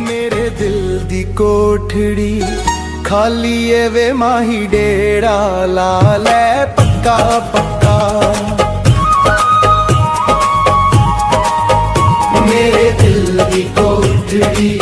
मेरे दिल दी कोठड़ी खाली है वे माही डेरा ला ले पक्का पक्का। मेरे दिल दी कोठड़ी